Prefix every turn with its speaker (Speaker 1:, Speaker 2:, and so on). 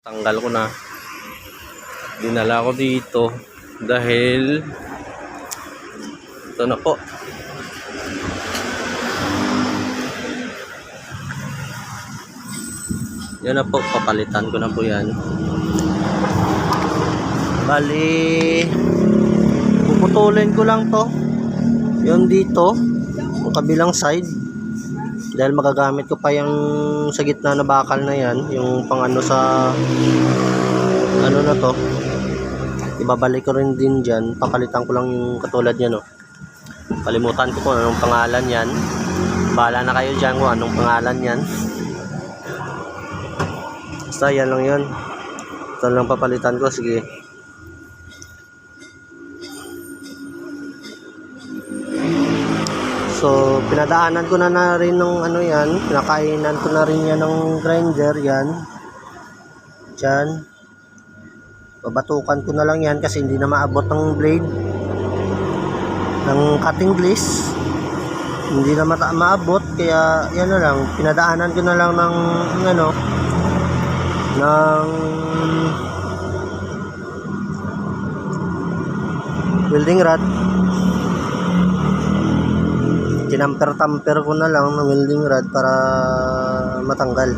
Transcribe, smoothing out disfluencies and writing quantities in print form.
Speaker 1: Tanggal ko na. Dinala ko dito dahil ito na po. Yan na po, papalitan ko na po yan. Bali, puputulin ko lang to. Yung dito, yung kabilang side. Dahil magagamit ko pa yung sa gitna na bakal na yan, yung pang ano sa ano na to. Ibabalik ko rin din dyan. Papalitan ko lang yung katulad niya, no. Kalimutan ko kung anong pangalan yan. Bahala na kayo dyan kung anong pangalan yan. Basta yan lang yun. Ito lang papalitan ko. Sige. So, pinadaanan ko na rin ng ano yan. Pinakainan ko na rin yan ng grinder yan. Diyan. Babatukan ko na lang yan kasi hindi na maabot ng blade. Ng cutting gliss. Hindi na maabot. Kaya yan na lang. Pinadaanan ko na lang ng ano. Ng welding rod. Tinamper-tamper ko na lang ng welding rod para matanggal.